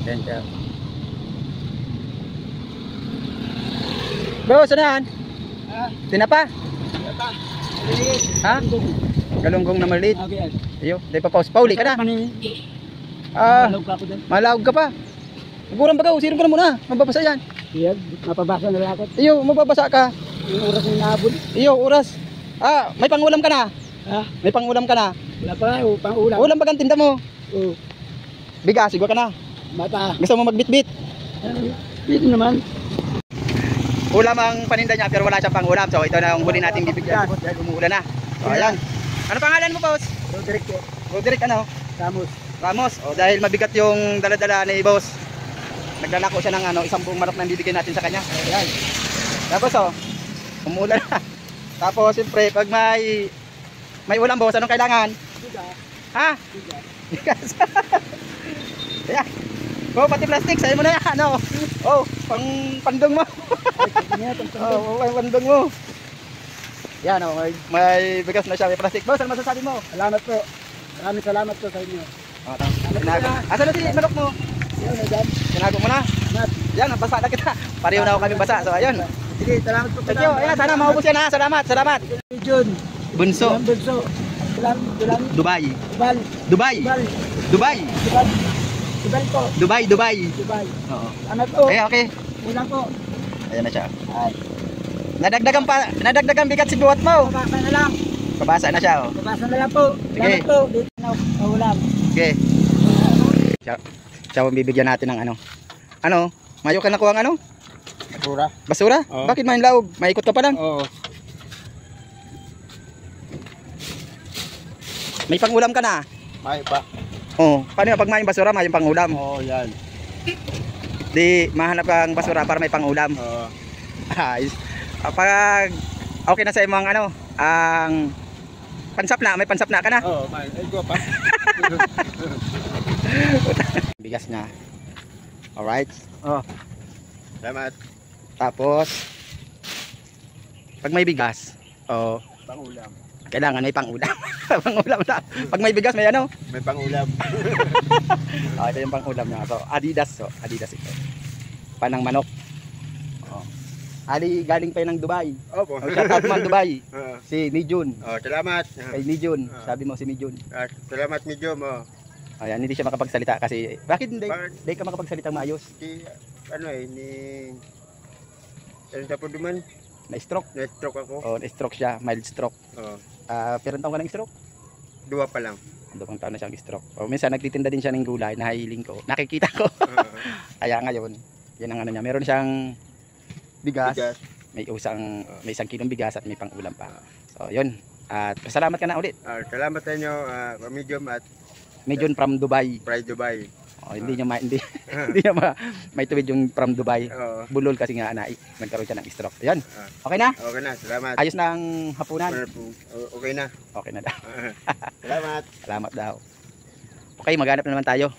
Enter. Bro, saan yan? Tinapa? Ha? Galunggong na maliit. Iyo, dahil pa pause. Pauli ka na. Malawag ka pa. Sigurang baga, usirin ko na muna. Mababasa yan. Iya, mapabasa na lang ako. Iyo, mababasa ka. Yung oras na inaabot. Iyo, oras. May pangulam ka na. May pangulam ka na. Wala pa, pang ulam. Ulam bagang tinda mo. Bigas, sigwa ka na. Mata. Gusto mo magbitbit? Dito naman. Ulam ang paninda niya pero wala siyang pangulam. So ito na ang huli nating bibigyan. Dahil umuulan na. So ayan. Ano pangalan mo, boss? Roderick po. Roderick ano? Ramos. Ramos. Dahil mabigat yung dala-dala ni boss. Naglalako siya ng isang buong manok na bibigyan natin sa kanya. Ayan. Tapos umuulan na. Tapos siyempre pag may ulam, boss, anong kailangan? Bigas. Ha? Bigas. Ayan. Pati plastic, sa'yo mo na yan. Pang pandong mo. Pang pandong mo. Yan, may bigas na siya, may plastic. Boss, ano masasabi mo? Salamat po. Maraming salamat po sa inyo. Asan na si manok mo? Yan, dyan. Tinago mo na. Yan, basa na kita. Pareho na ako kami basa. So, ayun. Sige, salamat po. Thank you. Ayan, sana maubos yan ha. Salamat. Jun. Bunso. Bunso. Salamat. Dubai. Dubai. Dubai. Dubai. Dubai. Dubai po. Dubai. Dubai. Oo. Salamat po. Okay. Ulang po. Ayan na siya. Ay. Nadagdagan bigat si buhat mo. Babasa na lang. Babasa na siya. Babasa na lang po. Sige. Salamat po. Dito na ulam. Okay. Siya ang bibigyan natin ng mayo ka nakuha ng Basura. Basura? Oo. Bakit may laog? Maikot ka pa lang? Oo. May pangulam ka na? May pa. Paano yung pag may basura, may pangulam? Yan. Di mahanap kang basura para may pangulam. Ayos. Pag okay na sa imong ang pansapna, may pansapna ka na? May. Ego pa. Bigas na. Alright. Salamat. Tapos pag may bigas, Pangulam. kailangan may pangulam. Pangulam na. Pag may bigas, may May pangulam. ito yung pangulam niya. So, Adidas. Adidas ito. Panang manok. Ali, galing pa yun ng Dubai. Opo. Shoutout man Dubai. Si Mijun. Salamat. Kay Mijun. Sabi mo si Mijun. Salamat medyo mo. Ayan, hindi siya makapagsalita kasi bakit hindi ka makapagsalita maayos? Ano po duman? Na-stroke. Na-stroke ako. Na-stroke siya, mild stroke. Pero taon ka ng stroke? 2 pa lang. 2 taon na siyang stroke. Minsan nagtitinda din siya ng gulay, nahihiling ko. Nakikita ko. Kaya ngayon, yan ang niya. Meron siyang bigas. May isang kilong bigas at may pang-ulam pa. So, yun. At pasalamat ka na ulit. Salamat sa inyo, medium at Medyo from Dubai. Dubai. Hindi niya may tuwid yung from Dubai. Bulol kasi nga nagkaroon siya ng stroke. Ayun. Okay na? Okay na, salamat. Ayos na ang hapunan. Okay na. Okay na daw. Salamat. Salamat daw. Okay, maghanap na naman tayo.